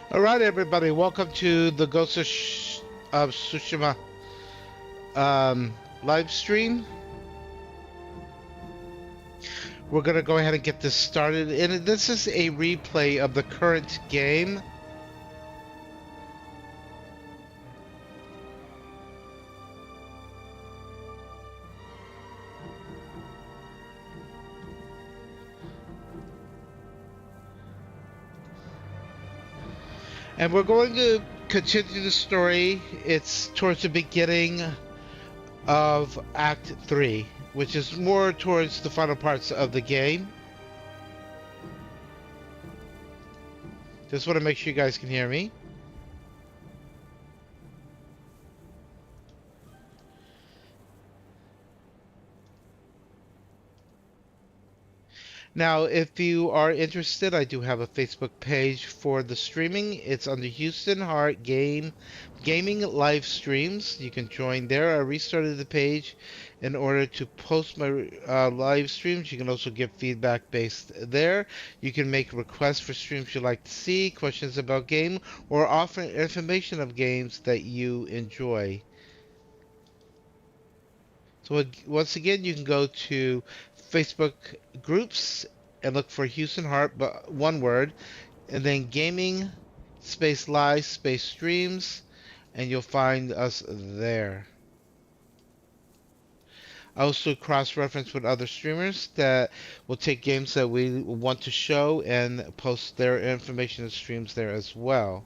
All right, everybody, welcome to the Ghost of Tsushima live stream. We're gonna go ahead and get this started, and this is a replay of the current game. And we're going to continue the story. It's towards the beginning of Act 3, which is more towards the final parts of the game. Just want to make sure you guys can hear me. Now, if you are interested, I do have a Facebook page for the streaming. It's under Houston Heart Gaming Live Streams. You can join there. I restarted the page in order to post my live streams. You can also give feedback based there. You can make requests for streams you'd like to see, questions about game, or offer information of games that you enjoy. So once again, you can go to Facebook groups and look for Houston Heart, but one word, and then gaming space live space streams, and you'll find us there. I also cross-reference with other streamers that will take games that we want to show and post their information and streams there as well.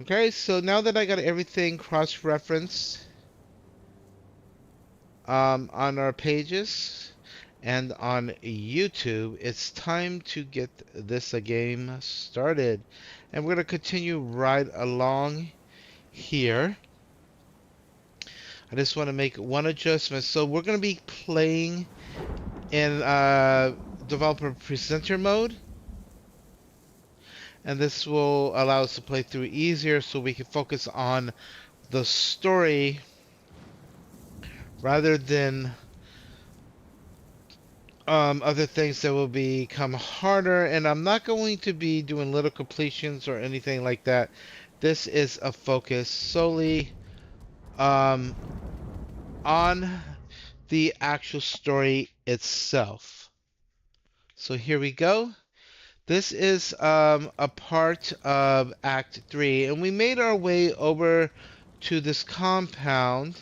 Okay, so now that I got everything cross-referenced on our pages and on YouTube, it's time to get this game started. And we're going to continue right along here. I just want to make one adjustment. So we're going to be playing in developer presenter mode. And this will allow us to play through easier so we can focus on the story rather than other things that will become harder. And I'm not going to be doing little completions or anything like that. This is a focus solely on the actual story itself. So here we go. This is a part of Act 3, and we made our way over to this compound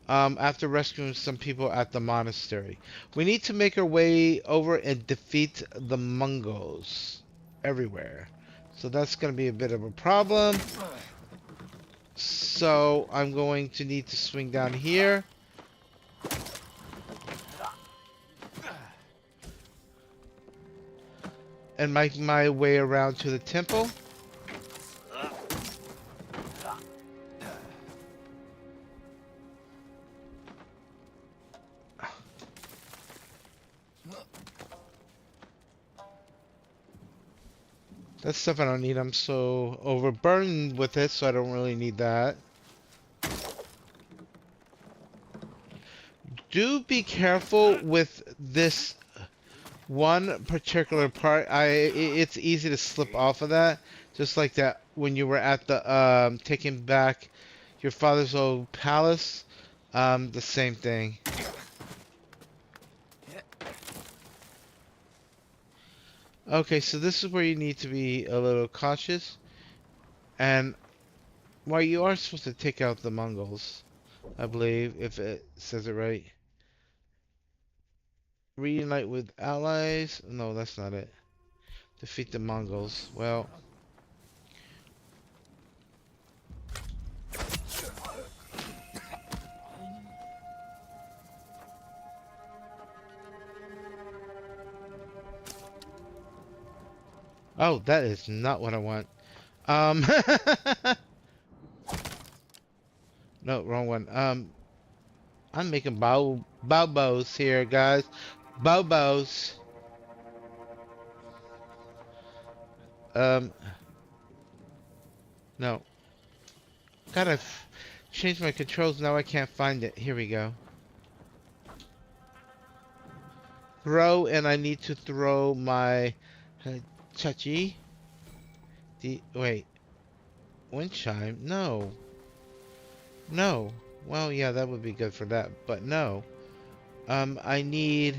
after rescuing some people at the monastery. We need to make our way over and defeat the Mongols everywhere. So that's going to be a bit of a problem. So I'm going to need to swing down here. And make my way around to the temple. That's stuff I don't need. I'm so overburdened with it, so I don't really need that. Do be careful with this one particular part. It's easy to slip off of that, just like that when you were at the taking back your father's old palace. The same thing. Okay, so this is where you need to be a little cautious. And well, you are supposed to take out the Mongols, I believe, if it says it right. Reunite with allies? No, that's not it. Defeat the Mongols. Well, oh, that is not what I want. Um, no, wrong one. I'm making bobos here, guys. Bobos. Um, no. Gotta change my controls. Now I can't find it. Here we go. Throw, and I need to throw my chachi. Wait. Wind chime? No. No. Well, yeah, that would be good for that, but no. I need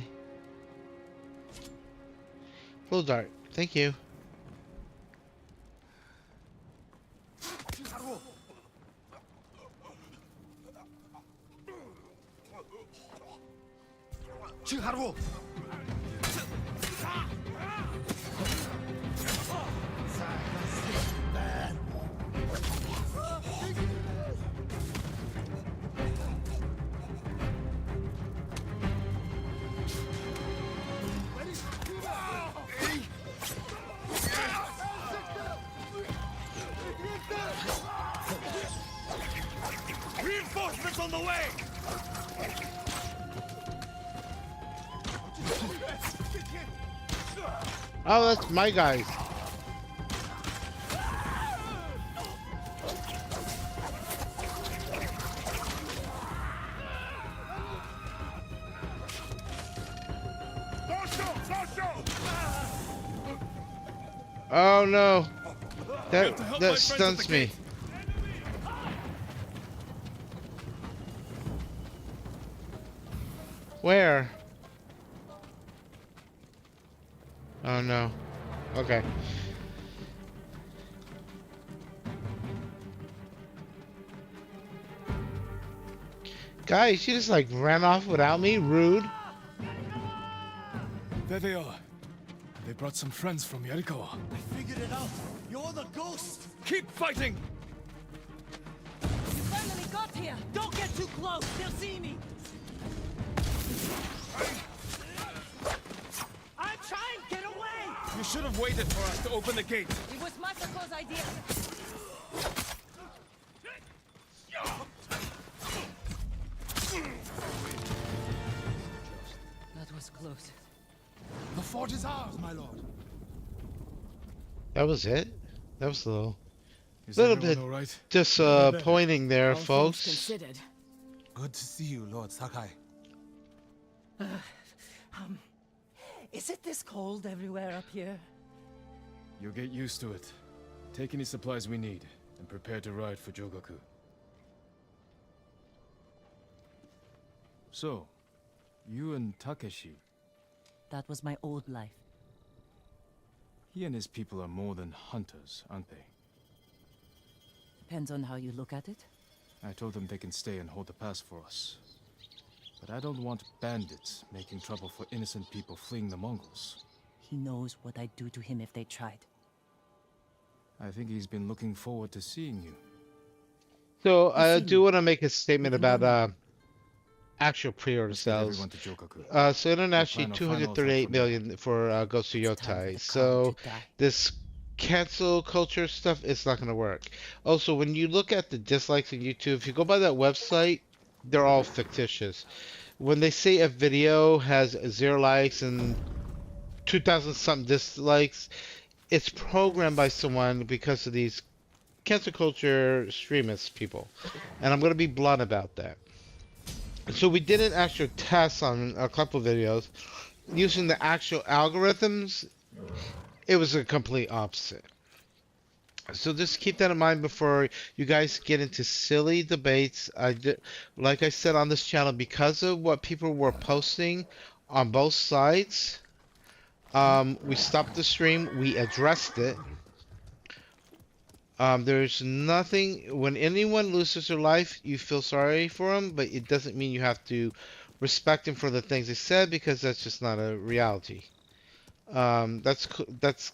full dart. Thank you. Reinforcements on the way! Oh, that's my guys. Oh no. That stuns me. Where? Oh no. Okay. Guys, you just like ran off without me? Rude. There they are. They brought some friends from Yarikawa. I figured it out. You're the ghost. Keep fighting! You finally got here! Don't get too close! They'll see me! I'm trying! Get away! You should have waited for us to open the gate. It was Masako's idea. That was close. The fort is ours, my lord. That was it? That was a little Is little everyone bit all right? disappointing there, All things folks. considered. Good to see you, Lord Sakai. Is it this cold everywhere up here? You'll get used to it. Take any supplies we need, and prepare to ride for Jogaku. So, you and Takeshi, That was my old life. he and his people are more than hunters, aren't they? Depends on how you look at it. I told them they can stay and hold the pass for us. But I don't want bandits making trouble for innocent people fleeing the Mongols. He knows what I'd do to him if they tried. I think he's been looking forward to seeing you. So I Listen, do want to make a statement you can about actual pre-order Let's get sales. everyone to Jogaku. So internationally, We'll plan a final 238 attack from there. million for Ghost of It's time for Yotai. the So Khan to die. this cancel culture stuff is not going to work. Also, when you look at the dislikes on YouTube, if you go by that website, they're all fictitious. When they say a video has 0 likes and 2,000 something dislikes, it's programmed by someone because of these cancel culture extremist people. And I'm going to be blunt about that. So we did an actual test on a couple videos using the actual algorithms. It was a complete opposite. So just keep that in mind before you guys get into silly debates. Like I said on this channel, because of what people were posting on both sides, we stopped the stream. We addressed it. There's nothing. When anyone loses their life, you feel sorry for them, but it doesn't mean you have to respect them for the things they said, because that's just not a reality. That's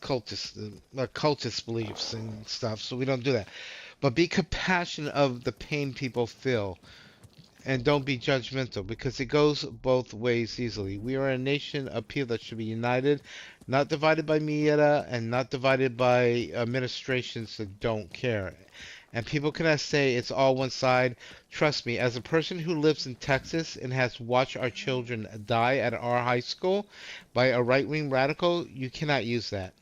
cultist beliefs and stuff. So we don't do that. But be compassionate of the pain people feel, and don't be judgmental, because it goes both ways easily. We are a nation of people that should be united, not divided by media and not divided by administrations that don't care. And people cannot say it's all one side. Trust me, as a person who lives in Texas and has watched our children die at our high school by a right-wing radical, you cannot use that.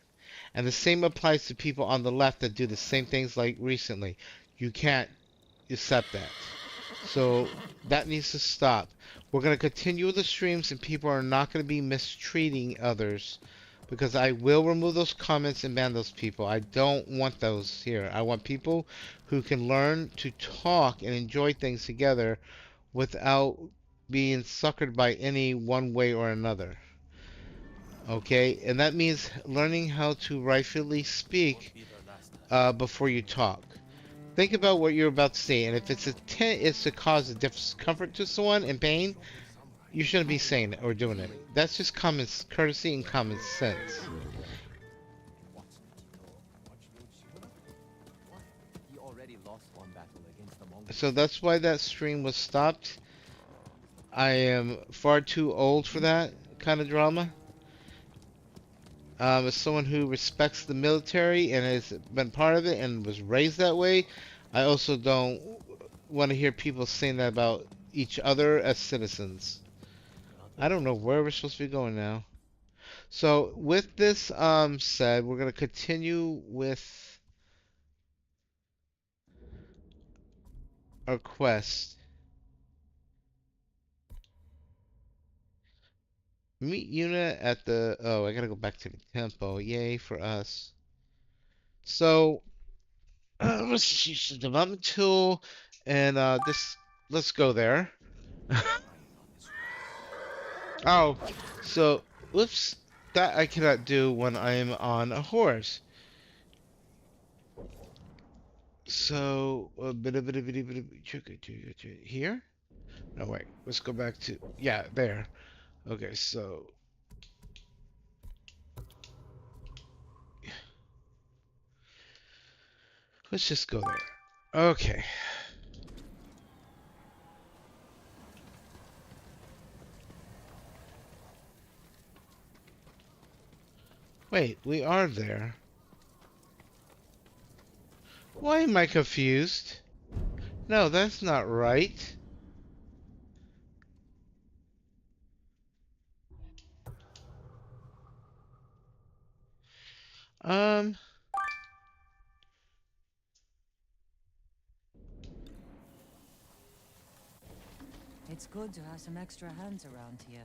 And the same applies to people on the left that do the same things like recently. You can't accept that. So that needs to stop. We're going to continue with the streams, and people are not going to be mistreating others, because I will remove those comments and ban those people. I don't want those here. I want people who can learn to talk and enjoy things together without being suckered by any one way or another. Okay, and that means learning how to rightfully speak before you talk. Think about what you're about to say, and if it's to cause a discomfort to someone and pain, you shouldn't be saying it or doing it. That's just common courtesy and common sense. So that's why that stream was stopped. I am far too old for that kind of drama. As someone who respects the military and has been part of it and was raised that way, I also don't want to hear people saying that about each other as citizens. I don't know where we're supposed to be going now. So with this said, we're going to continue with our quest. Meet Yuna at the... Oh, I gotta go back to the temple. Yay for us. So, let's use the development tool, and let's go there. Oh, so, whoops. That I cannot do when I'm on a horse. So, here? No, wait. Let's go back to... Yeah, there. Okay, so... Let's just go there. Okay. Wait, we are there. Why am I confused? No, that's not right. Um, It's good to have some extra hands around here.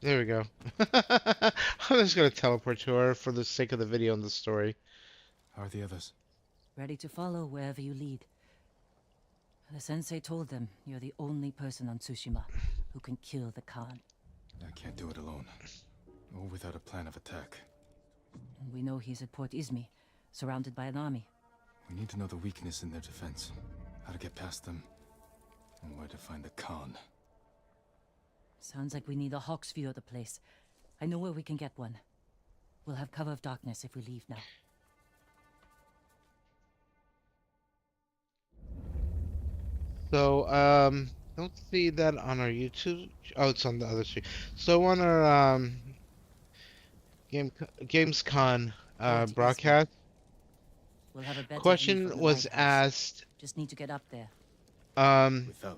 there we go. I'm just gonna teleport to her for the sake of the video and the story. How are the others? Ready to follow wherever you lead. The sensei told them you're the only person on Tsushima who can kill the Khan. I can't do it alone. Or without a plan of attack. And we know he's at Port Izmi, surrounded by an army. We need to know the weakness in their defense, how to get past them, and where to find the Khan. Sounds like we need a hawk's view of the place. I know where we can get one. We'll have cover of darkness if we leave now. So, don't see that on our YouTube. Oh, it's on the other stream. So on our Gamescon Port Izmi. broadcast, We'll have a better view question from the was lighthouse. asked, Just need to get up there.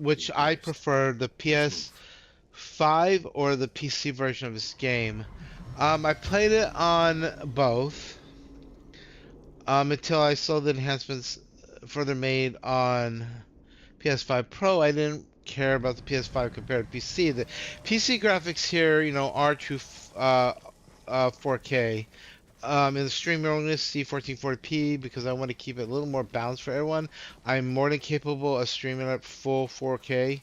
which I prefer, the PS5 or the PC version of this game. I played it on both until I saw the enhancements further made on PS5 Pro. I didn't care about the PS5 compared to PC. The PC graphics here, you know, are true 4K. In the stream, you're only going to see 1440p because I want to keep it a little more balanced for everyone. I'm more than capable of streaming at full 4K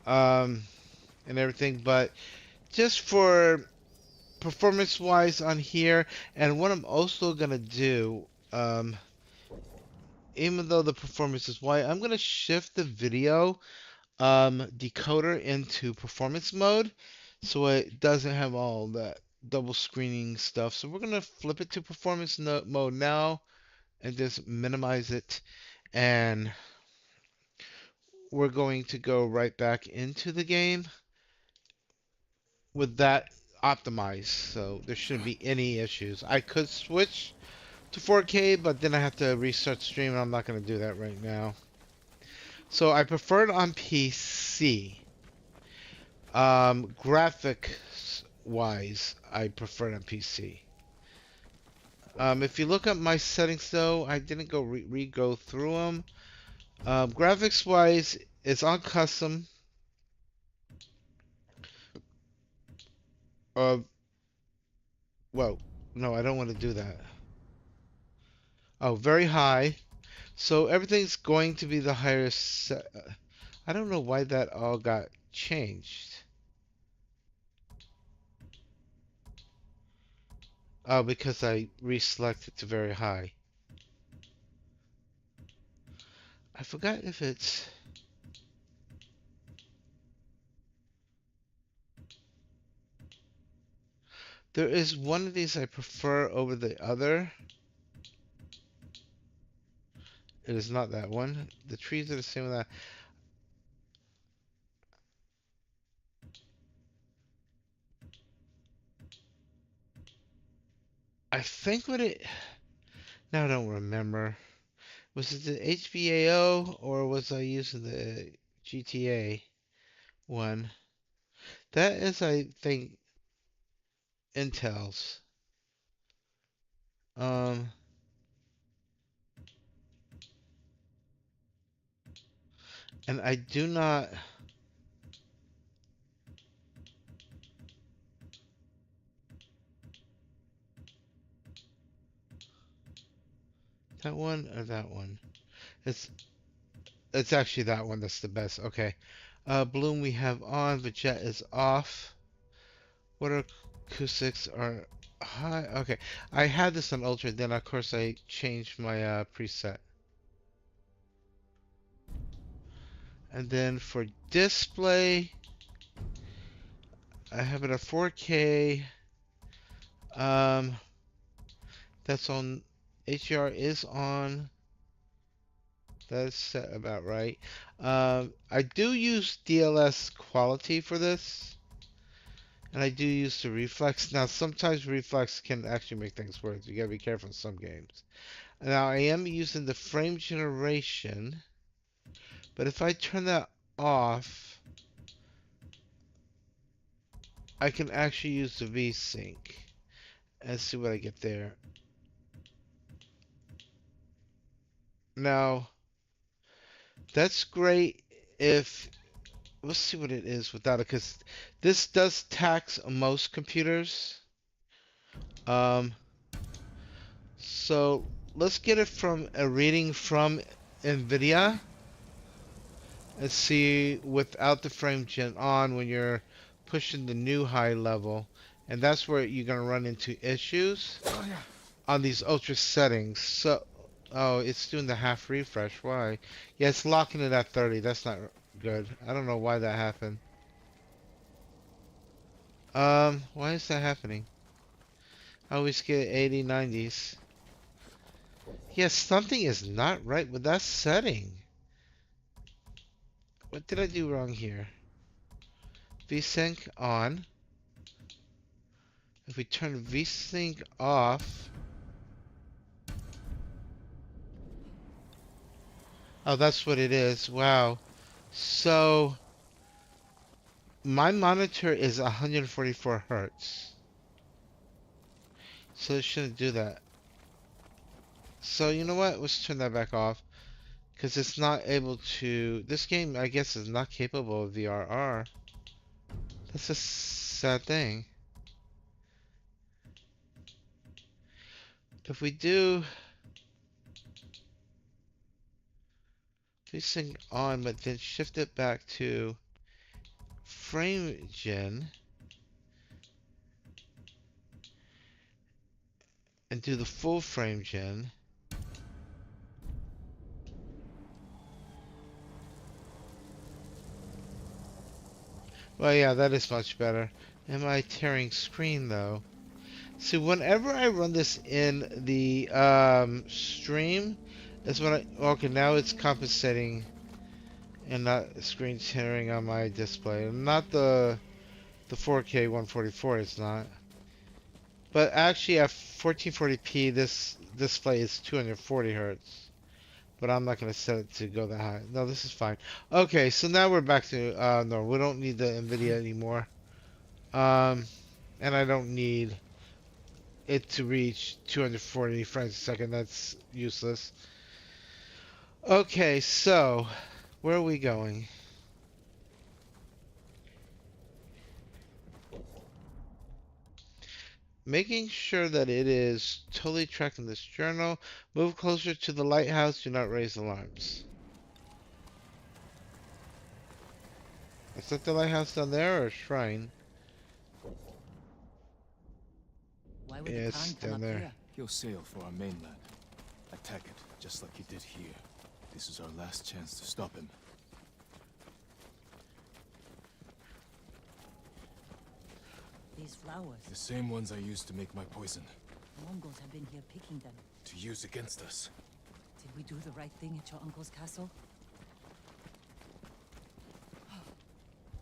and everything, but just for performance-wise on here, and what I'm also going to do, even though the performance is white, I'm going to shift the video decoder into performance mode so it doesn't have all that double screening stuff. So we're going to flip it to performance mode now and just minimize it, and we're going to go right back into the game with that optimized, so there shouldn't be any issues. I could switch to 4K, but then I have to restart the stream, and I'm not going to do that right now. So I prefer it on PC. Graphics wise, I prefer it on PC. If you look at my settings though, I didn't go re-go through them. Graphics wise, it's on custom. Uh, Whoa, no, I don't want to do that. Oh, very high. So everything's going to be the higher set. I don't know why that all got changed. Oh, because I reselected to very high. I forgot if it's... There is one of these I prefer over the other. It is not that one. The trees are the same with that. I think what it... Now I don't remember. Was it the HBAO or was I using the GTA one? That is, I think, Intel's. Um, and I do not... That one or that one? It's it's actually that one that's the best. Okay. Bloom we have on, the jet is off. Water acoustics are high. Okay. I had this on ultra, then of course I changed my preset. And then for display, I have it at 4K. Um, that's on. HDR is on. That's set about right. I do use DLS quality for this, and I do use the reflex. Now, sometimes reflex can actually make things worse. You gotta be careful in some games. Now, I am using the frame generation, but if I turn that off, I can actually use the VSync and see what I get there. Now, that's great if, let's see what it is without it, because this does tax most computers. Um, so let's get it from a reading from NVIDIA and see without the frame gen on when you're pushing the new high level. And that's where you're going to run into issues on these ultra settings. So, oh, it's doing the half refresh. Why? Yeah, it's locking it at 30. That's not good. I don't know why that happened. Why is that happening? I always get 80, 90s. Yes, something is not right with that setting. What did I do wrong here? VSync on. If we turn VSync off. Oh, that's what it is. Wow. So, my monitor is 144 hertz. So it shouldn't do that. So, you know what? Let's turn that back off. Because it's not able to... This game, I guess, is not capable of VRR. That's a sad thing. If we do... VSync on, but then shift it back to frame gen and do the full frame gen. Well, yeah, that is much better. Am I tearing screen though? See, whenever I run this in the stream, that's when I... Okay, now it's compensating and not screen tearing on my display. Not the 4K 144, it's not. But actually at 1440p, this display is 240 hertz. But I'm not going to set it to go that high. No, this is fine. Okay, so now we're back to... no, we don't need the NVIDIA anymore. And I don't need it to reach 240 frames a second. That's useless. Okay, so where are we going? Making sure that it is totally tracking this journal. Move closer to the lighthouse. Do not raise alarms. Is that the lighthouse down there or a shrine? Why would the Yes, Khan come down up there. here? He'll sail for our mainland. Attack it, just like he did here. This is our last chance to stop him. These flowers. The same ones I used to make my poison. The Mongols have been here picking them. To use against us. Did we do the right thing at your uncle's castle?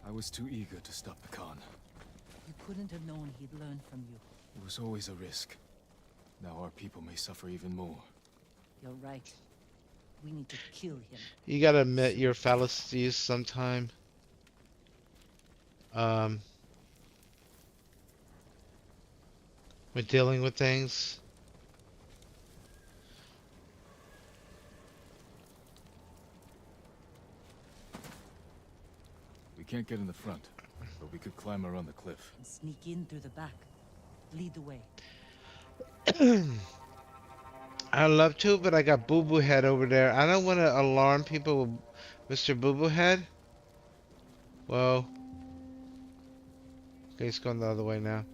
I was too eager to stop the Khan. You couldn't have known he'd learn from you. It was always a risk. Now our people may suffer even more. You're right. We need to kill him. You gotta admit your fallacies sometime. When dealing with things. We can't get in the front, but we could climb around the cliff. And sneak in through the back. Lead the way. I'd love to, but I got Boo Boo Head over there. I don't want to alarm people with Mr. Boo Boo Head. Whoa. Okay, it's going the other way now.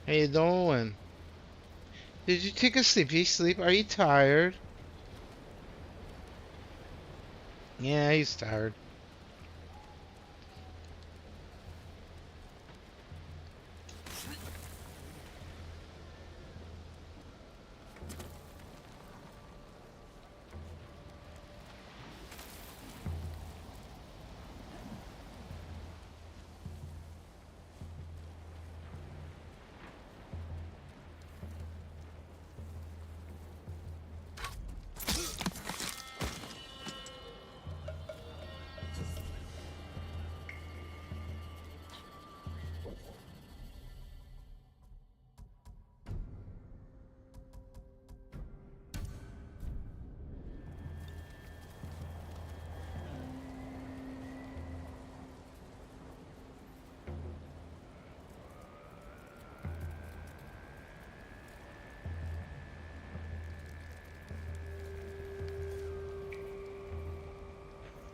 How you doing? Did you take a sleepy sleep? Are you tired? Yeah, he's tired.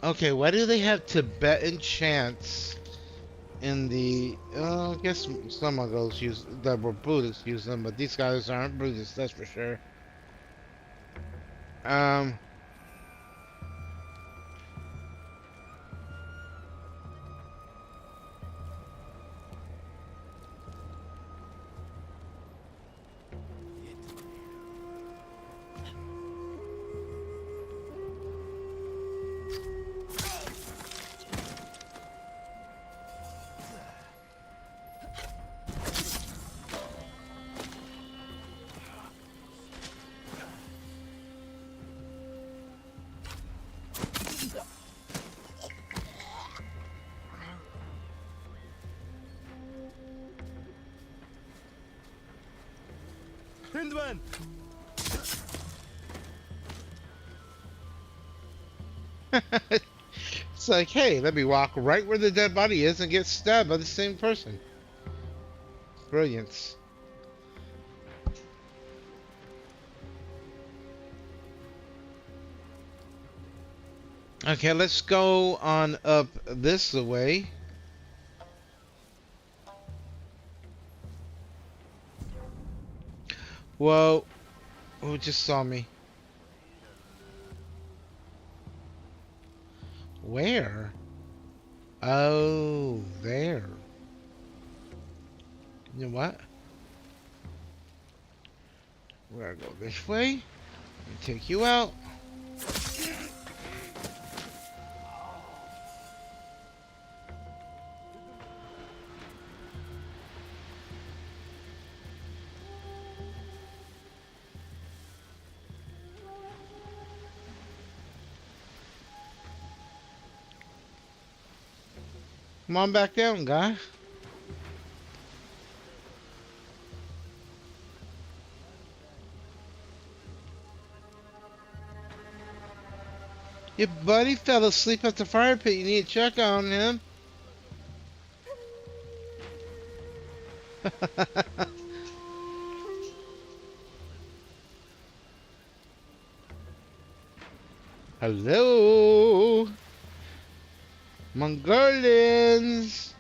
Okay, why do they have Tibetan chants in the... I guess some Mongols use that were Buddhists use them, but these guys aren't Buddhists, that's for sure. Um... Hindman! It's like, hey, let me walk right where the dead body is and get stabbed by the same person. Brilliance. Okay, let's go on up this way. Whoa, who just saw me? Where? Oh, there. You know what? We're gonna go this way and take you out. Come on back down, guy. Your buddy fell asleep at the fire pit. You need to check on him. Hello, Mongolians.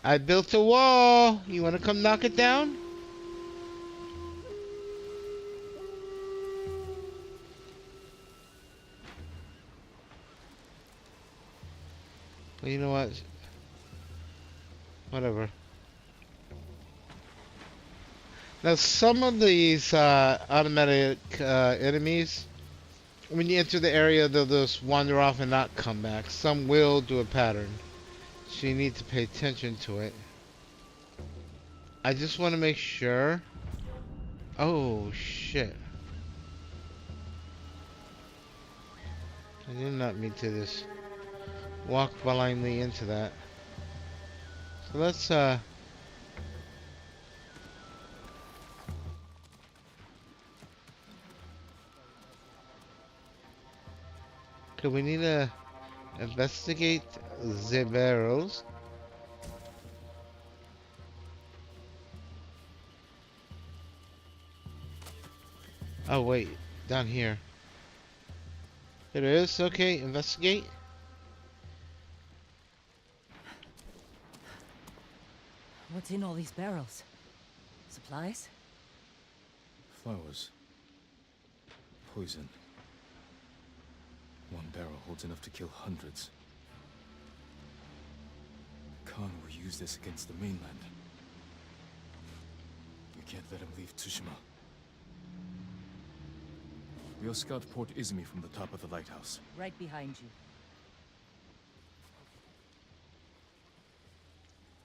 I built a wall. You want to come knock it down? Well, you know what? Whatever. Now, some of these automatic enemies, when you enter the area, they'll just wander off and not come back. Some will do a pattern, so you need to pay attention to it. I just want to make sure. Oh, shit. I did not mean to just walk blindly into that. So let's, okay, we need to investigate the barrels. Oh, wait, down here. It is, okay, investigate. What's in all these barrels? Supplies? Flowers. Poison. One barrel holds enough to kill hundreds. Khan will use this against the mainland. We can't let him leave Tsushima. We'll scout Port Izumi from the top of the lighthouse. Right behind you.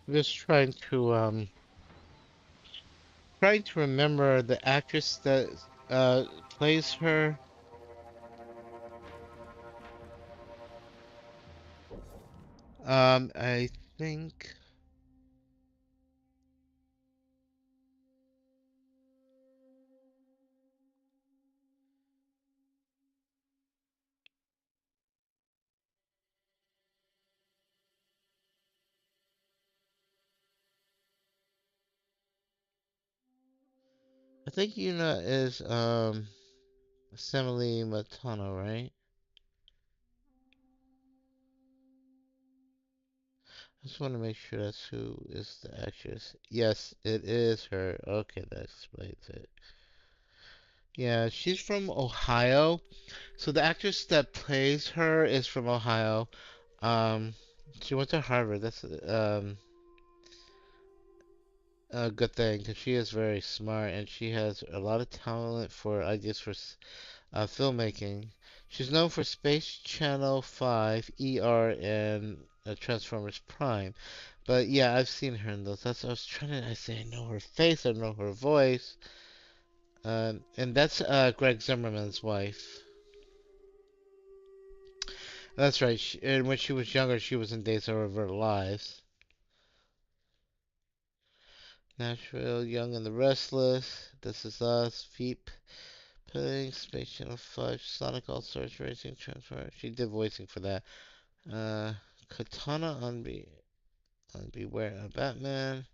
I'm just trying to remember the actress that plays her. I think Yuna is Semele Matano, right? I just want to make sure that's who is the actress. Yes, it is her. Okay, that explains it. Yeah, she's from Ohio. So the actress that plays her is from Ohio. Um, she went to Harvard. That's a good thing because she is very smart and she has a lot of talent for ideas for filmmaking. She's known for Space Channel 5, ER, and Transformers Prime. But yeah, I've seen her in those. That's what I was trying to. I say I know her face, I know her voice, and that's Greg Zimmerman's wife. That's right. And when she was younger, she was in Days of Our Lives. Nashville, Young and the Restless. This Is Us. Veep. Pudding. Space Channel 5. Sonic All Stars Racing Transformers. She did voicing for that. Uh, Katana on Beware of Batman.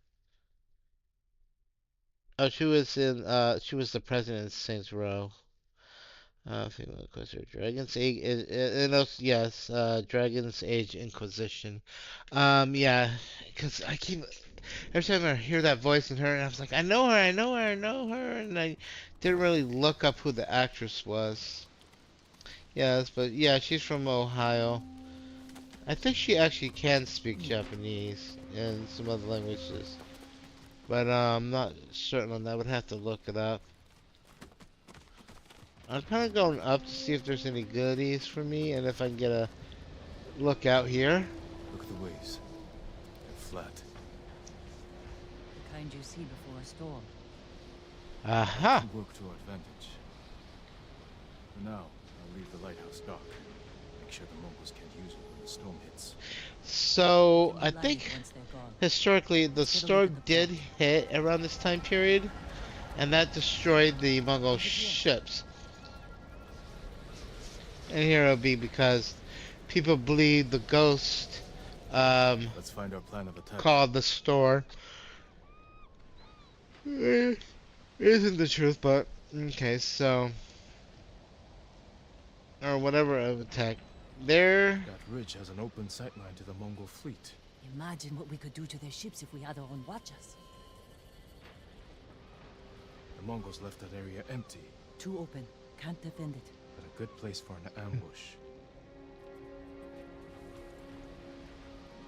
Oh, she was in. She was the president in Saints Row. Female Inquisitor. Dragon's Age. Yes. Dragon's Age Inquisition. Yeah. Because I keep every time I hear that voice in her, and I was like, I know her, I know her, I know her, and I didn't really look up who the actress was. Yes, but yeah, she's from Ohio. I think she actually can speak Japanese and some other languages, but I'm not certain on that. I would have to look it up. I was kind of going up to see if there's any goodies for me, and if I can get a look out here. Look at the waves. They're flat. The kind you see before a storm. Aha! Could work to our advantage. For now, I'll leave the lighthouse dark. Make sure the Mongols can't use it when the storm hits. So, Can I you land think once they're gone? historically the Let's get a look storm at the did port. hit around this time period, and that destroyed the Mongol Over here. ships. And here it'll be because people believe the ghost Let's find our plan of attack. called the store. Isn't the truth, but okay, so or whatever of attack. There. That ridge has an open sightline to the Mongol fleet. Imagine what we could do to their ships if we had our own watchers. The Mongols left that area empty, Too open. Can't defend it. but a good place for an ambush.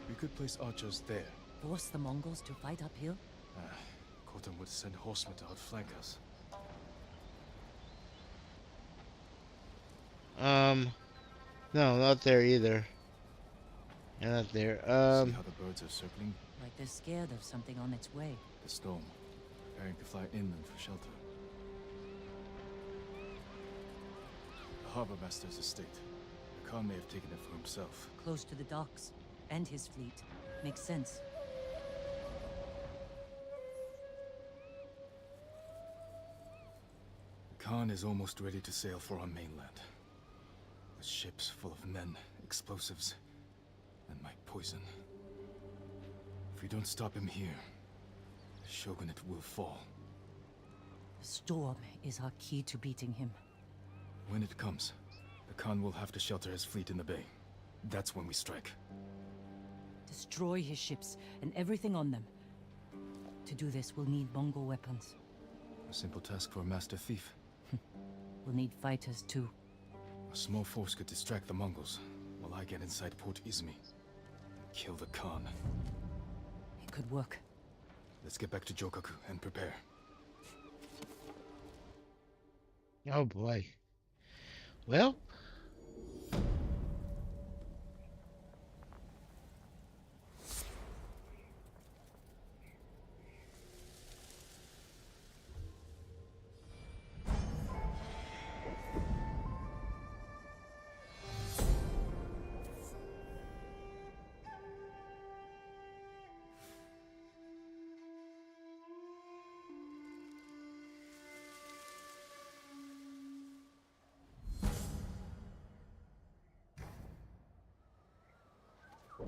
We could place archers there. Force the Mongols to fight uphill? Khotun would send horsemen to outflank us. No, not there either. Yeah, not there. See how the birds are circling? Like they're scared of something on its way. The storm, preparing to fly inland for shelter. The harbor master's estate. The Khan may have taken it for himself. Close to the docks. And his fleet. Makes sense. The Khan is almost ready to sail for our mainland. With ships full of men, explosives, and my poison. If we don't stop him here, the shogunate will fall. The storm is our key to beating him. When it comes, the Khan will have to shelter his fleet in the bay. That's when we strike. Destroy his ships and everything on them. To do this, we'll need Mongol weapons. A simple task for a master thief. We'll need fighters too. A small force could distract the Mongols, while I get inside Port Izmi and kill the Khan. It could work. Let's get back to Jokaku and prepare. Oh boy. Well.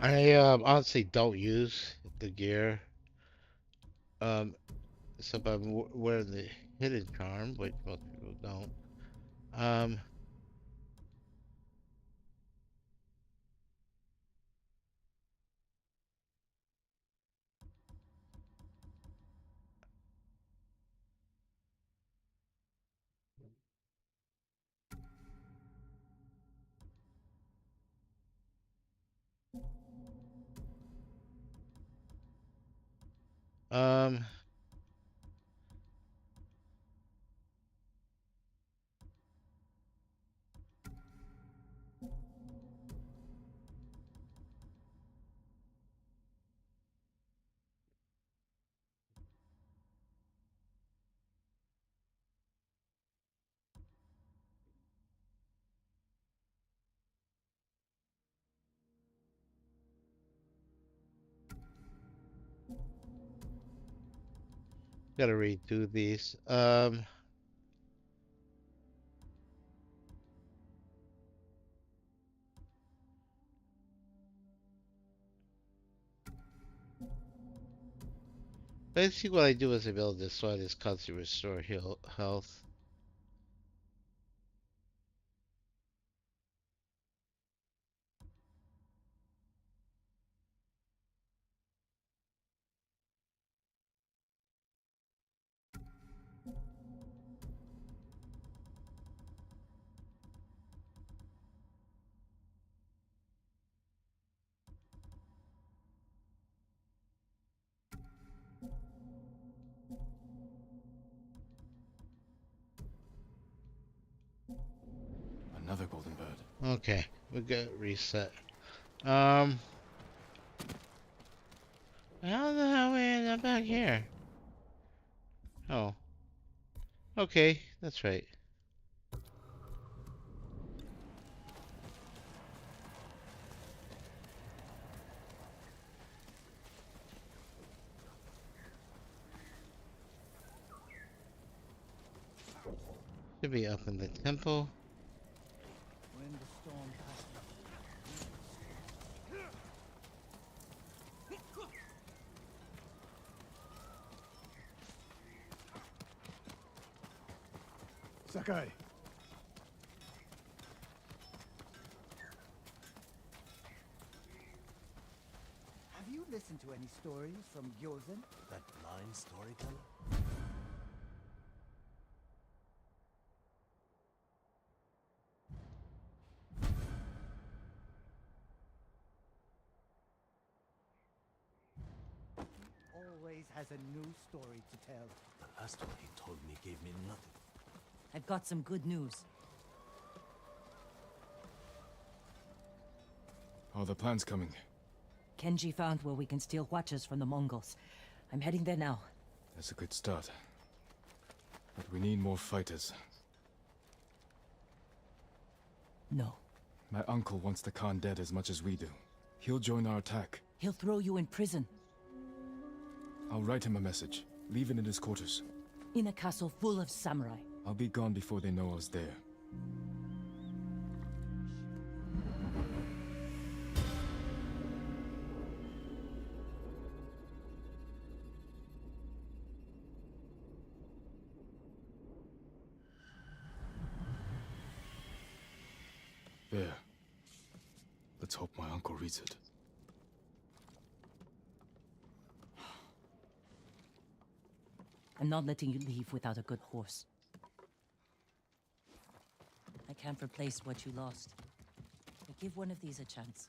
I honestly don't use the gear. Except I'm wearing the hidden charm, which most people don't. Um, um, gotta redo these. Basically what I do is I build this so I just constantly restore health. Okay, we got reset. How the hell we end up back here? Oh, okay, that's right. Should be up in the temple. When the storm passes. Sakai. Have you listened to any stories from Gyozen? That blind storyteller? Always has a new story to tell. The last one he told me gave me nothing. I've got some good news. Are the plans coming? Kenji found where we can steal watches from the Mongols. I'm heading there now. That's a good start. But we need more fighters. No. My uncle wants the Khan dead as much as we do. He'll join our attack. He'll throw you in prison. I'll write him a message. Leave it in his quarters. In a castle full of samurai. I'll be gone before they know I was there. There. Let's hope my uncle reads it. I'm not letting you leave without a good horse. I can't replace what you lost. But give one of these a chance.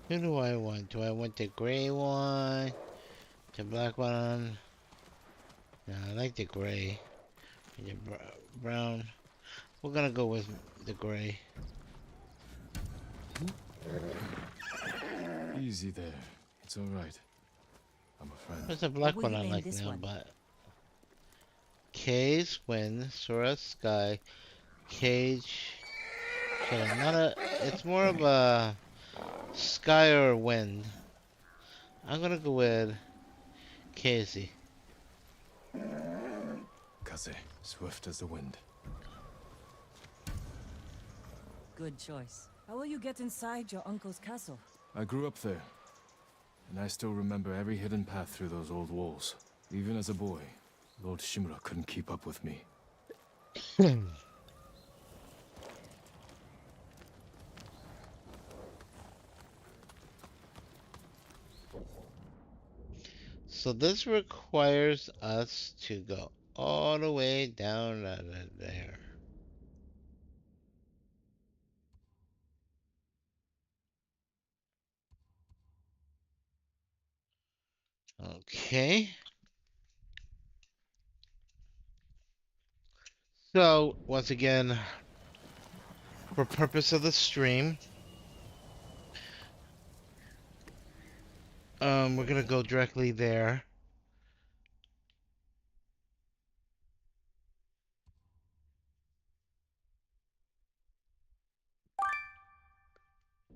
Who do I want? Do I want the gray one? The black one? No, I like the gray. And the brown. We're gonna go with the gray. Easy there. It's alright. I'm a friend. There's a black will one you I name like this now, one? but... K's Wind, Sora Sky, Cage... Okay, not a... It's more of a... Sky or Wind. I'm gonna go with... Casey. Kaze, swift as the wind. Good choice. How will you get inside your uncle's castle? I grew up there, and I still remember every hidden path through those old walls. Even as a boy, Lord Shimura couldn't keep up with me. So this requires us to go all the way down there. Okay. So, once again, for purpose of the stream, we're gonna go directly there.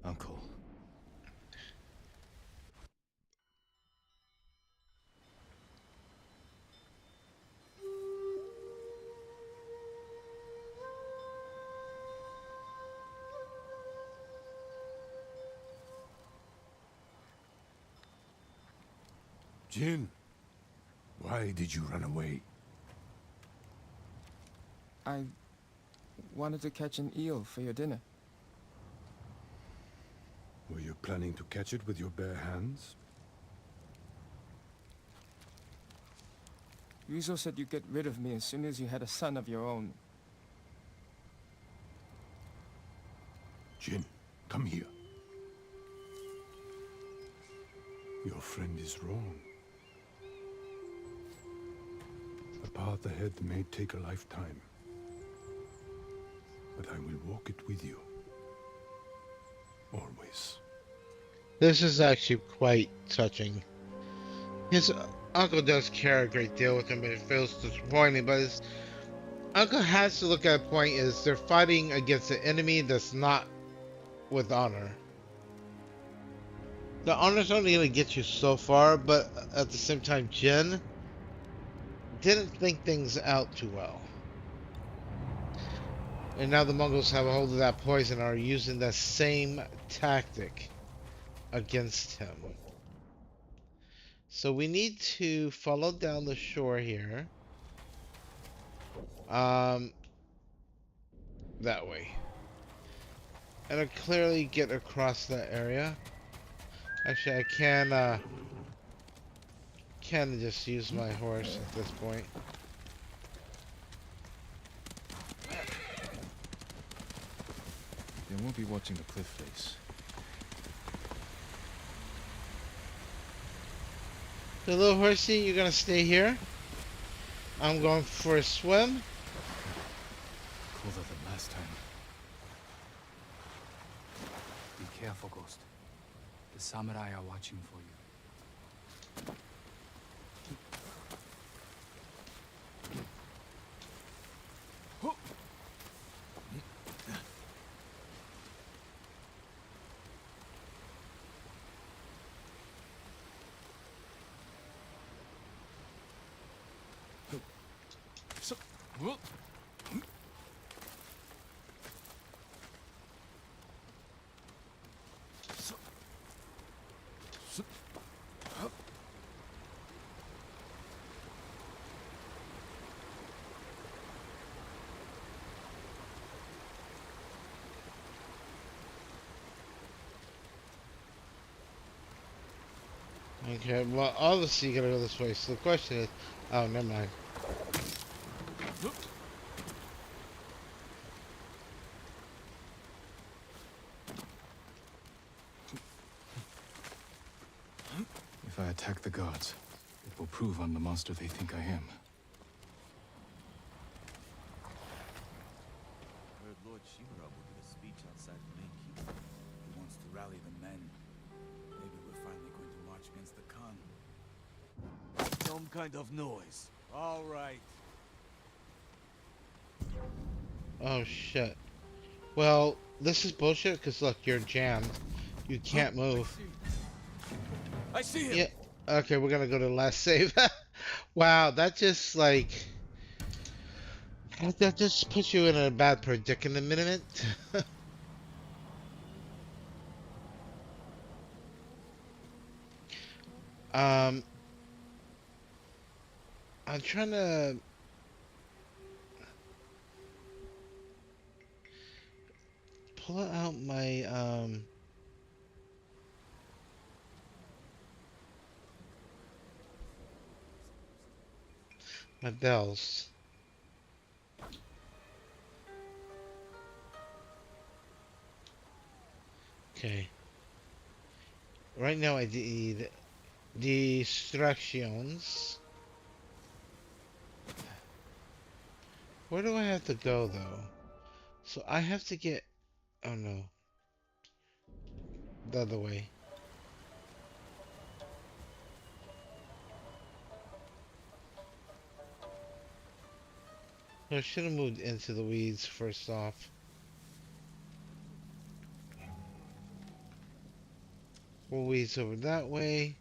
Uncle. Jin, why did you run away? I wanted to catch an eel for your dinner. Were you planning to catch it with your bare hands? Ryuzo said you'd get rid of me as soon as you had a son of your own. Jin, come here. Your friend is wrong. The path ahead may take a lifetime, but I will walk it with you. Always. This is actually quite touching. His uncle does care a great deal with him, but it feels disappointing. But his uncle has to look at a point is they're fighting against an enemy that's not with honor. The honor's only going to get you so far, but at the same time, Jin didn't think things out too well. And now the Mongols have a hold of that poison and are using that same tactic against him. So we need to follow down the shore here. That way. And I clearly get across that area. Actually, I can just use my horse at this point. They won't be watching the cliff face. The little horsey, you're gonna stay here. I'm going for a swim. Colder than last time. Be careful, Ghost. The samurai are watching for you. Okay, well, obviously you gotta go this way. So the question is, oh, never mind. If I attack the gods, it will prove I'm the monster they think I am. Heard Lord Shimura will give a speech outside the main keep. He wants to rally the men. Maybe we're finally going to march against the Khan. Some kind of noise. All right. Oh shit. Well, this is bullshit because look, you're jammed. You can't move. I see him. Yeah. Okay, we're gonna go to the last save. Wow, that just like that just puts you in a bad predicament. I'm trying to pull out my bells. Okay. Right now I need distractions. Where do I have to go though? So I have to get, oh no, the other way. I should have moved into the weeds first off. We'll weeds over that way.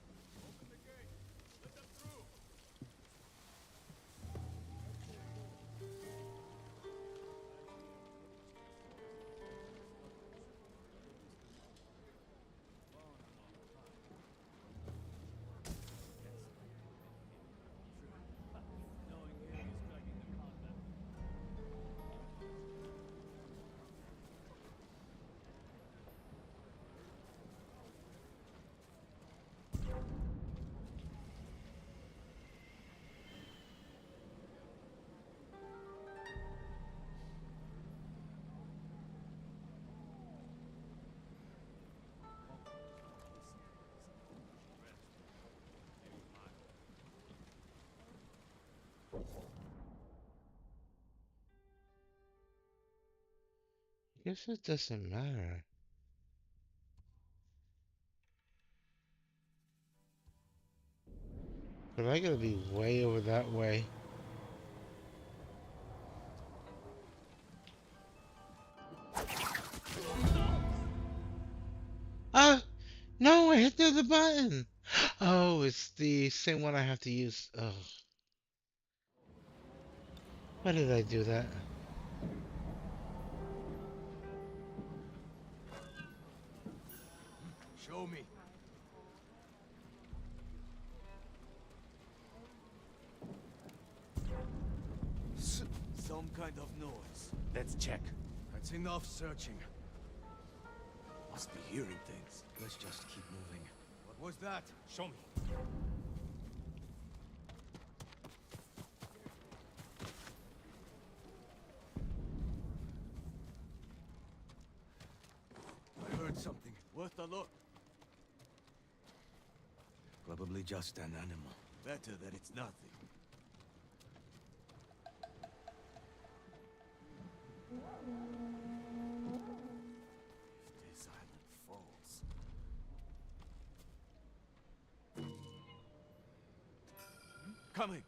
Guess it doesn't matter. But I gotta be way over that way. Ah! No, I hit the other button! Oh, it's the same one I have to use. Ugh. Why did I do that? Show me. Some kind of noise. Let's check. That's enough searching. Must be hearing things. Let's just keep moving. What was that? Show me. I heard something. Worth a look. Probably just an animal. Better that it's nothing. If this island falls... Coming!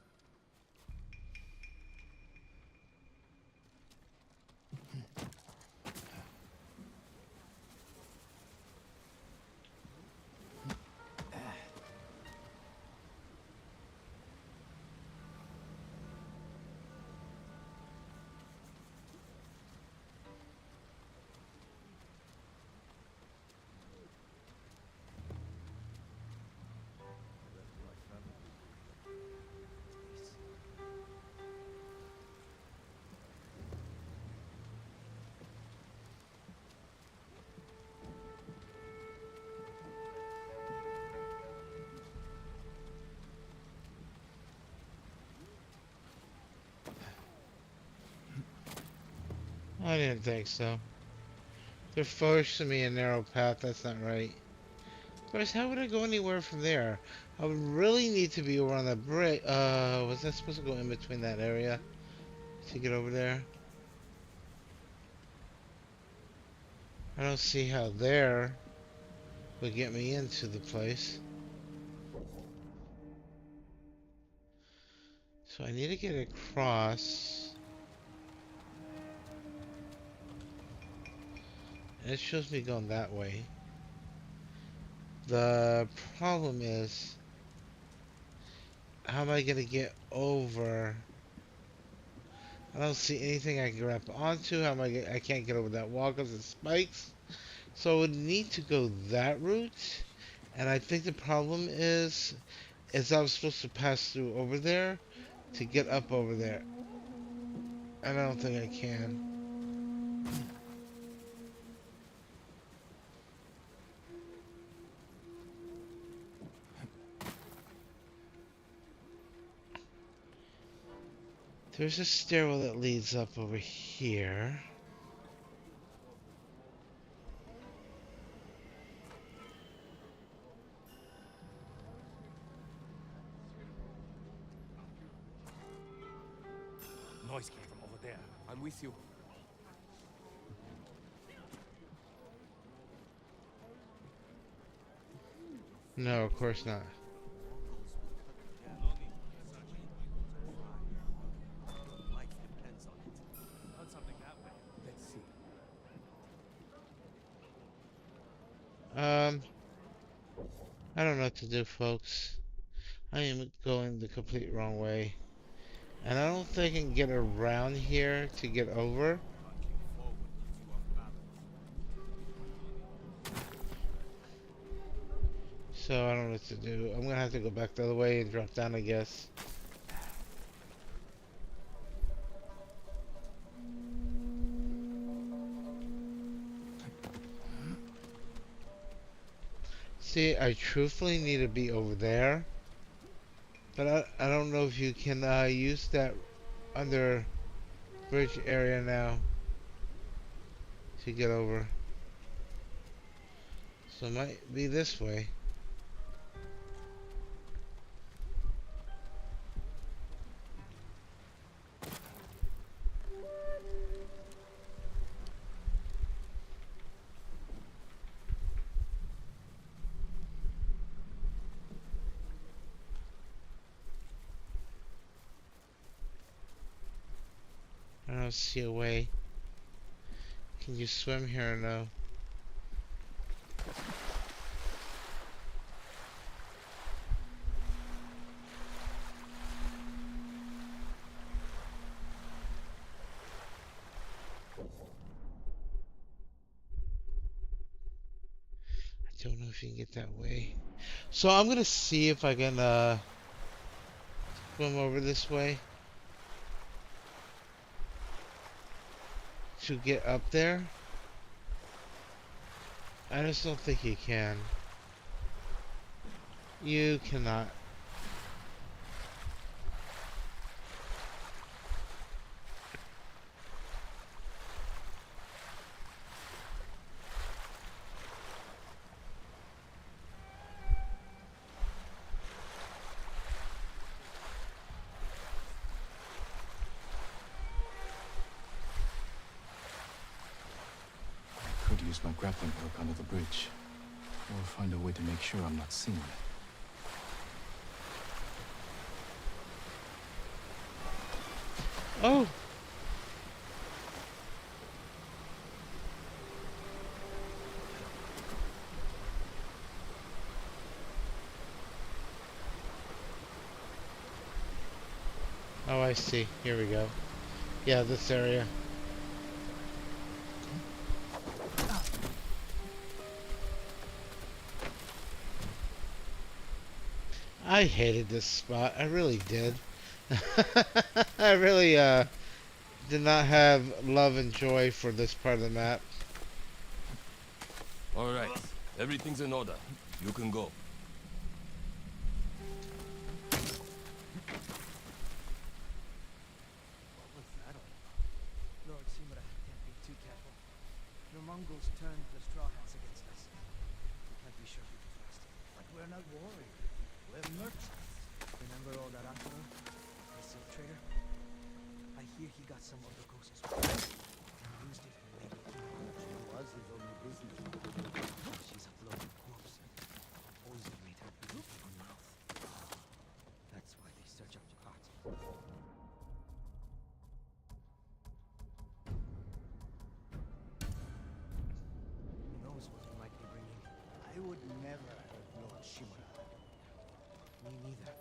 I didn't think so. They're forcing me a narrow path, that's not right. Of course, how would I go anywhere from there? I would really need to be over on the bridge. Was I supposed to go in between that area to get over there? I don't see how there would get me into the place. So I need to get across. And it shows me going that way. The problem is, how am I gonna get over? I don't see anything I can grab onto. How am I can't get over that wall because of spikes. So I would need to go that route. And I think the problem is I'm supposed to pass through over there to get up over there. And I don't think I can. There's a stairwell that leads up over here. Noise came from over there. I'm with you. No, of course not. Life depends on it. Found something that way. Let's see. I don't know what to do, folks. I am going the complete wrong way. And I don't think I can get around here to get over. So I don't know what to do. I'm gonna have to go back the other way and drop down, I guess. See, I truthfully need to be over there. But I don't know if you can use that under bridge area now to get over. So it might be this way. don't see a way. Can you swim here or no? I don't know if you can get that way. So I'm gonna see if I can swim over this way to get up there. I just don't think you can. You cannot. Could use my grappling hook under the bridge. Or find a way to make sure I'm not seen. Oh! Oh, I see. Here we go. Yeah, this area. I hated this spot. I really did. I really did not have love and joy for this part of the map. All right, everything's in order. You can go. What was that all about? Lord Shimura can't be too careful. The Mongols turned the straw hats against us. We can't be sure who to trust. But we're not warriors. We're merchants. Remember all that Uncle, the silk trader? I hear he got some of the ghosts as well. And used it in making huge. It was his only business. She's a floating corpse. Poison made her bleed in her mouth. That's why they search out your heart. Who knows what he might be bringing? I would never hurt Lord Shimura. Me neither.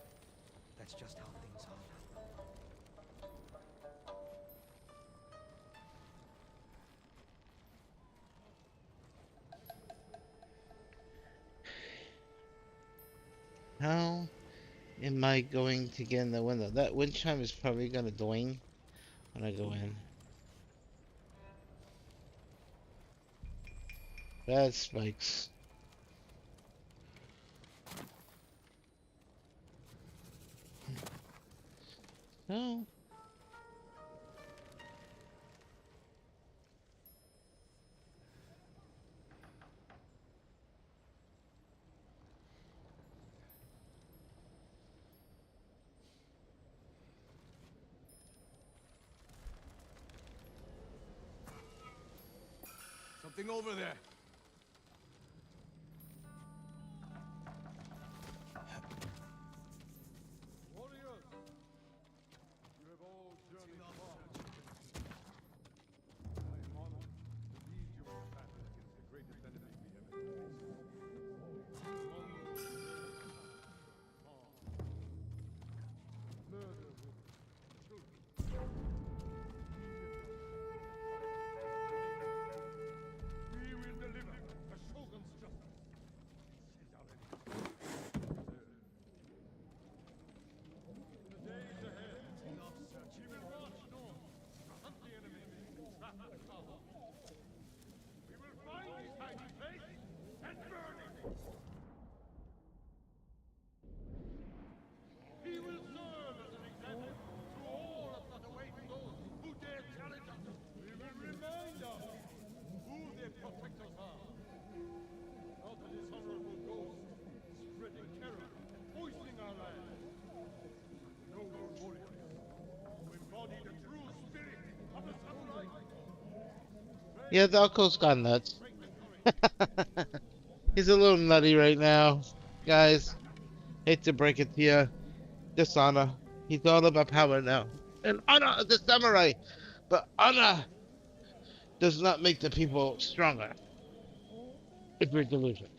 That's just how things are now. How am I going to get in the window? That wind chime is probably gonna dwing when I go in. Bad spikes. No. Something over there. Warriors! You have all journeyed far. I am honored to lead you in a battle against the greatest enemy we have ever faced. Mongol, murder women, children. We will deliver a shogun's justice. Send our enemies. In the days ahead, we will march north to hunt the enemy and trap the Khan. We will find his hiding place and burn him. He will serve as an example to all of that await those who dare challenge us. We will remind us who their protectors are. Not a dishonorable ghost spreading terror and poisoning our land. Noble warriors who embody the true spirit of the samurai. Yeah, the uncle's gone nuts. He's a little nutty right now, guys. Hate to break it to you. Dishonor. He's all about power now. And honor of the samurai. But honor does not make the people stronger if you're delusional.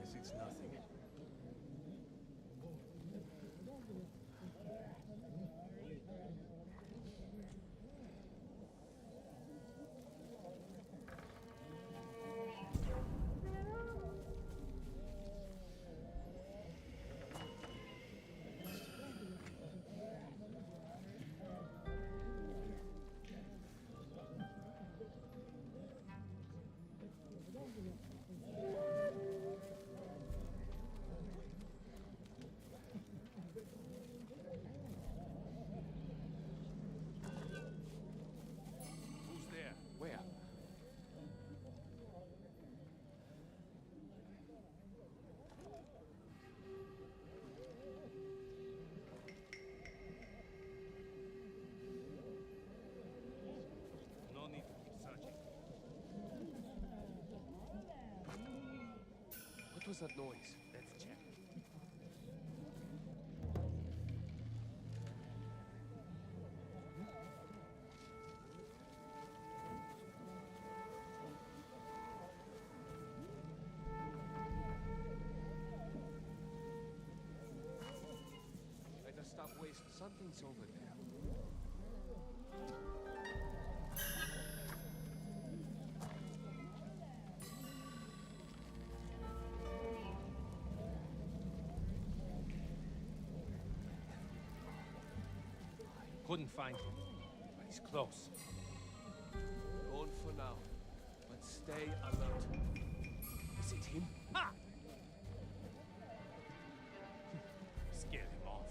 Guess it's nothing. Who's there? Where? No need to keep searching. What was that noise? Let's check. Better stop wasting. Something's over there. Couldn't find him, but he's close. Gone for now, but stay alert. Is it him? Ha! Scared him off.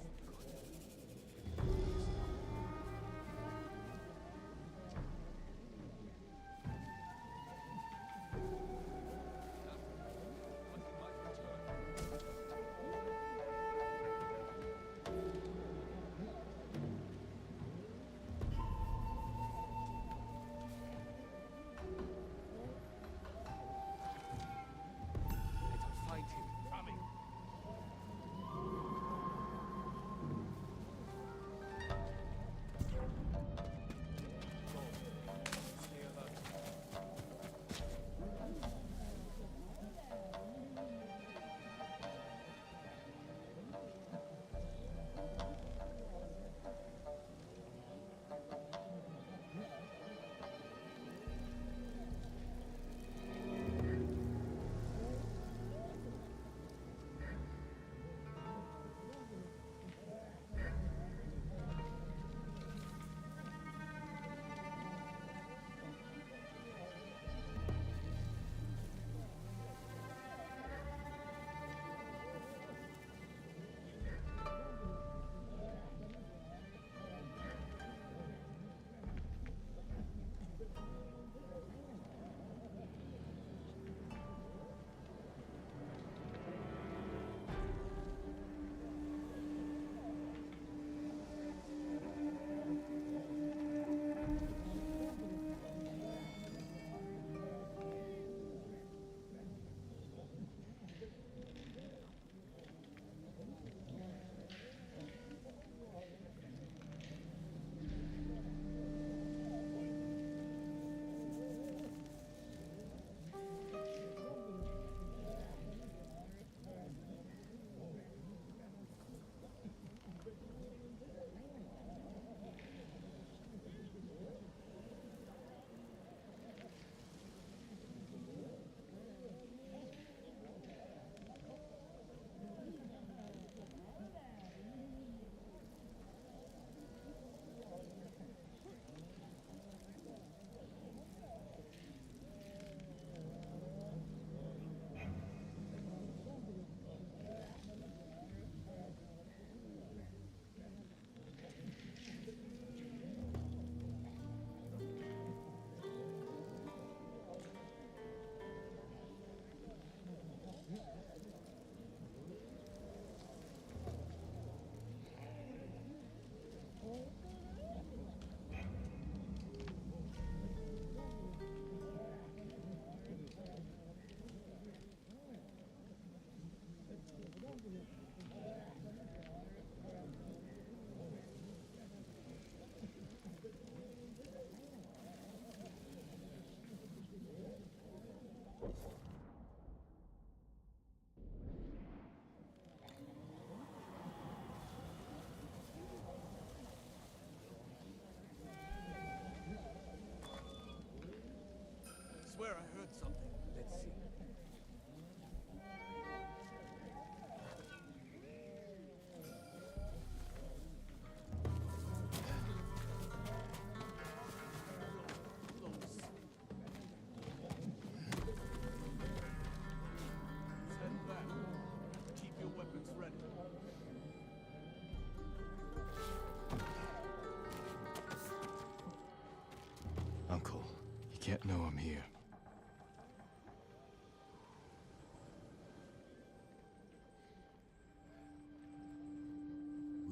can't know I'm here.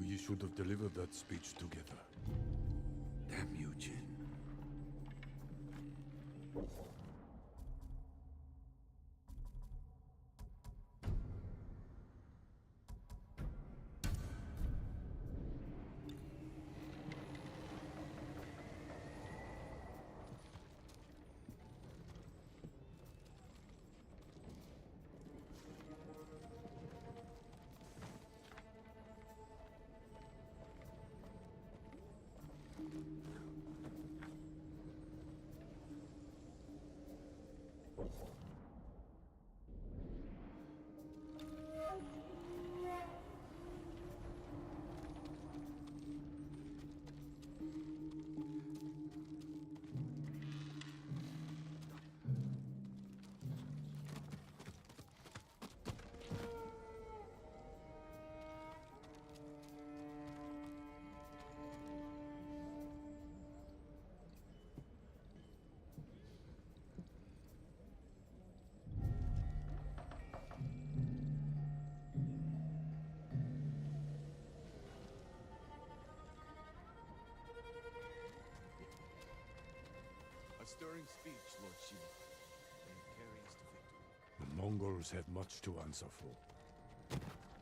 We should have delivered that speech together. Damn you, Jin. A stirring speech, Lord Shimura. And it carries to victory. The Mongols have much to answer for.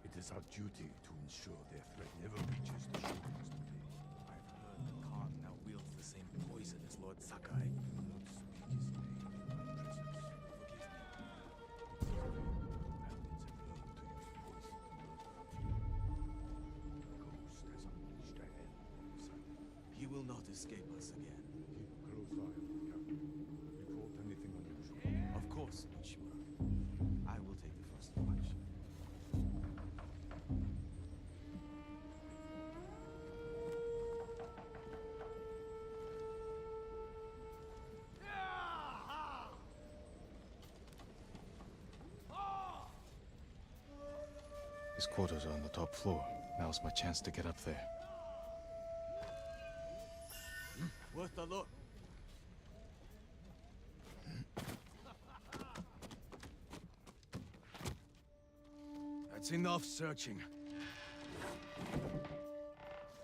It is our duty to ensure their threat never reaches the shogun's domain. I've heard the Khan now wields the same poison as Lord Sakai. Do not speak his name in my presence. Forgive me. Paladins have learned to use poison to murder our people. The ghost has unleashed a hell on Sakai. He will not escape us again. Keep a close eye on the captain. Report anything unusual. Of course, Lord Shimura. I will take the first watch. His quarters are on the top floor. Now's my chance to get up there. Worth a look. That's enough searching.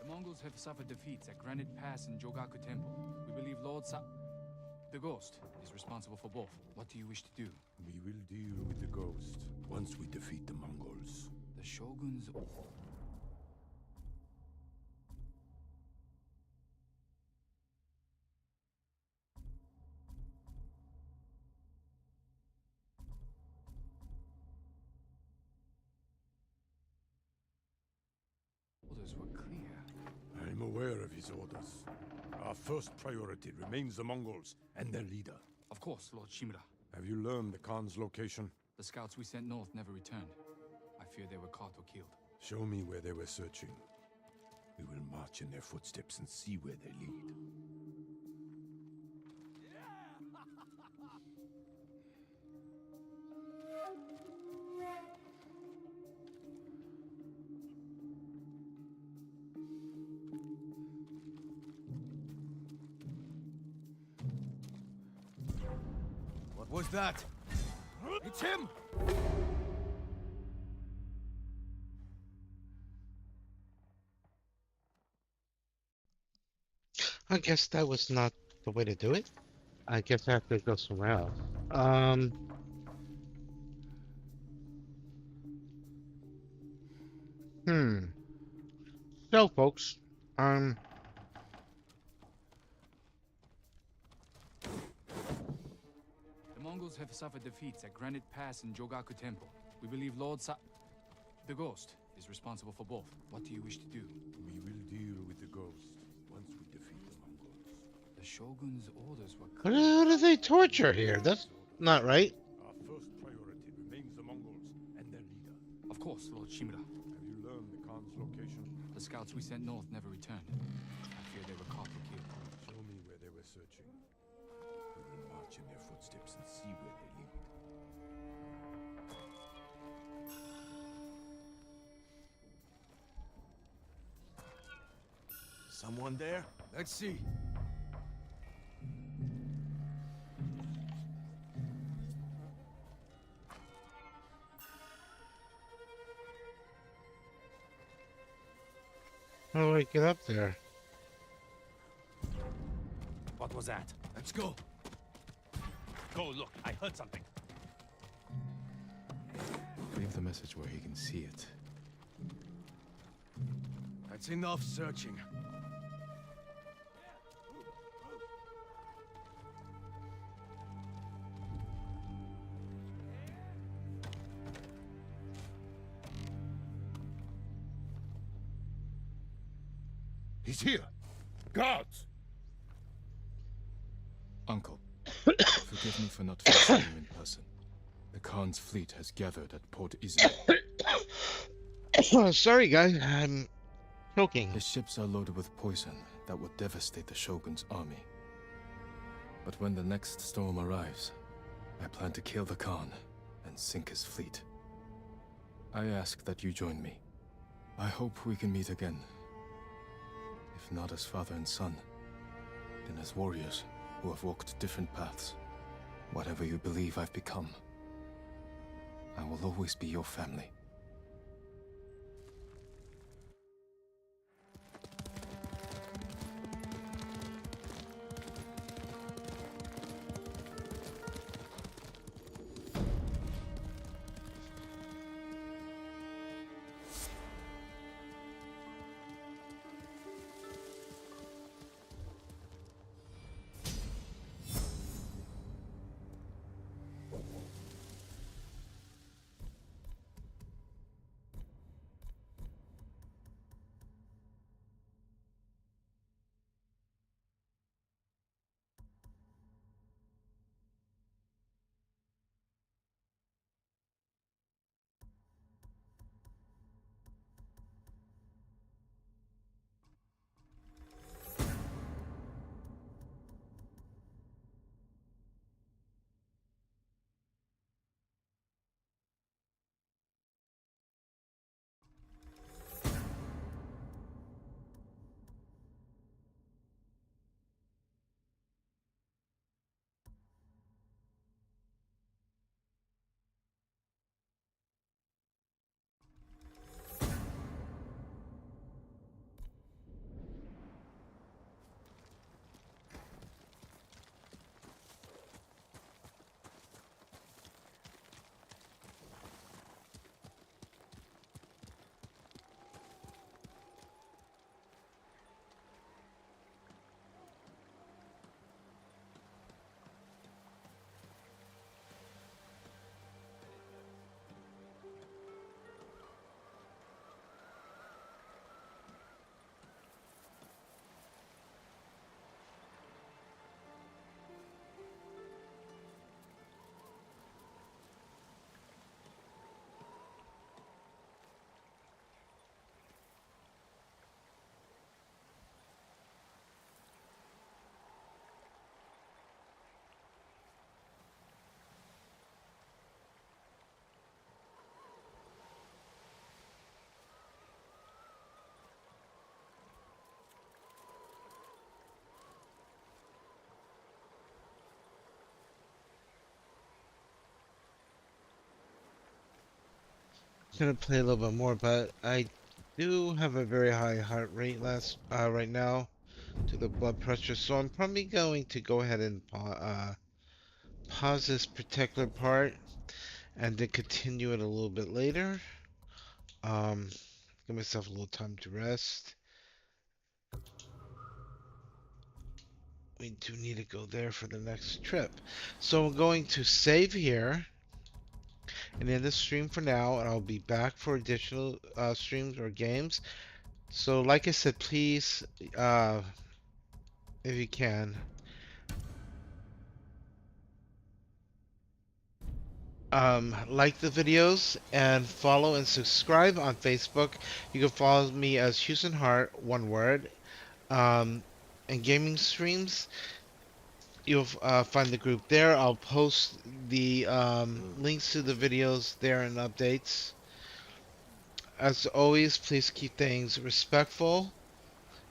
The Mongols have suffered defeats at Granite Pass and Jogaku Temple. We believe the Ghost is responsible for both. What do you wish to do? We will deal with the ghost once we defeat the Mongols. The Shogun's... orders were clear. I'm aware of his orders. Our first priority remains the Mongols and their leader. Of course, Lord Shimura. Have you learned the Khan's location? The scouts we sent north never returned. I fear they were caught or killed. Show me where they were searching. We will march in their footsteps and see where they lead. What was that? It's him! I guess that was not the way to do it. I guess I have to go somewhere else. So, folks, The Mongols have suffered defeats at Granite Pass and Jogaku Temple. We believe the Ghost is responsible for both. What do you wish to do? We will deal with the ghost once we defeat the Mongols. The Shogun's orders were what clear. the hell do they torture here? That's not right. Our first priority remains the Mongols and their leader. Of course, Lord Shimura. Have you learned the Khan's location? The scouts we sent north never returned. I fear they were caught or killed. Show me where they were searching. We will march in their footsteps and see where they lead. Someone there? Let's see. How do I get up there? What was that? Let's go. Go look, I heard something. Leave the message where he can see it. That's enough searching. He's here! Guards! Uncle, forgive me for not facing you in person. The Khan's fleet has gathered at Port Izmir. Sorry, guys. I'm choking. His ships are loaded with poison that will devastate the Shogun's army. But when the next storm arrives, I plan to kill the Khan and sink his fleet. I ask that you join me. I hope we can meet again. If not as father and son, then as warriors who have walked different paths. Whatever you believe I've become, I will always be your family. Gonna play a little bit more, but I do have a very high heart rate right now to the blood pressure, so I'm probably going to go ahead and pause this particular part and then continue it a little bit later. Um, Give myself a little time to rest. We do need to go there for the next trip. So I'm going to save here and end the stream for now, and I'll be back for additional streams or games. So like I said, please, if you can, like the videos and follow and subscribe on Facebook. You can follow me as Houston Hart, one word. And gaming streams, you'll find the group there. I'll post the links to the videos there and updates. As always, please keep things respectful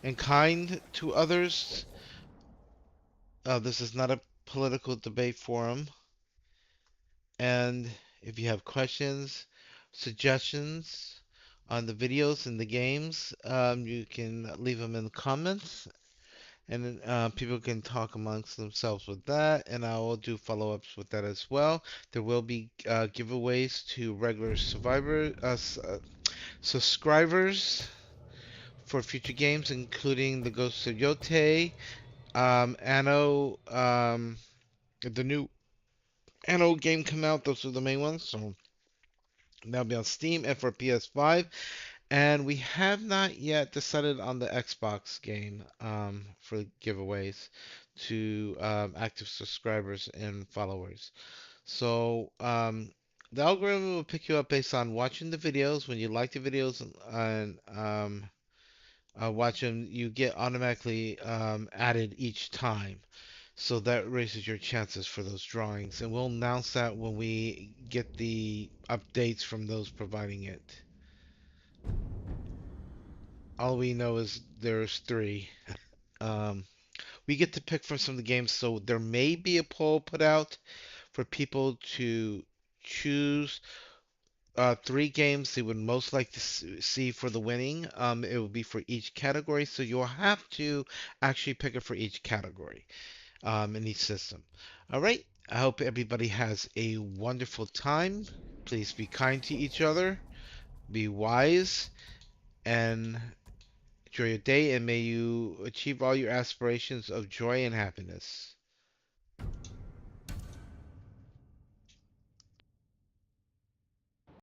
and kind to others. This is not a political debate forum. And if you have questions, suggestions, on the videos and the games, you can leave them in the comments, and people can talk amongst themselves with that, and I will do follow-ups with that as well. There will be giveaways to regular subscribers for future games, including the Ghost of Yote, Anno, the new Anno game come out. Those are the main ones. So that'll be on Steam and for PS5. And we have not yet decided on the Xbox game for giveaways to active subscribers and followers. So the algorithm will pick you up based on watching the videos. When you like the videos and watch them, you get automatically added each time. So that raises your chances for those drawings. And we'll announce that when we get the updates from those providing it. All we know is there's three. Um, we get to pick from some of the games, so there may be a poll put out for people to choose three games they would most like to see for the winning. It will be for each category, so you'll have to actually pick it for each category in each system. All right. I hope everybody has a wonderful time. Please be kind to each other, be wise, and enjoy your day, and may you achieve all your aspirations of joy and happiness.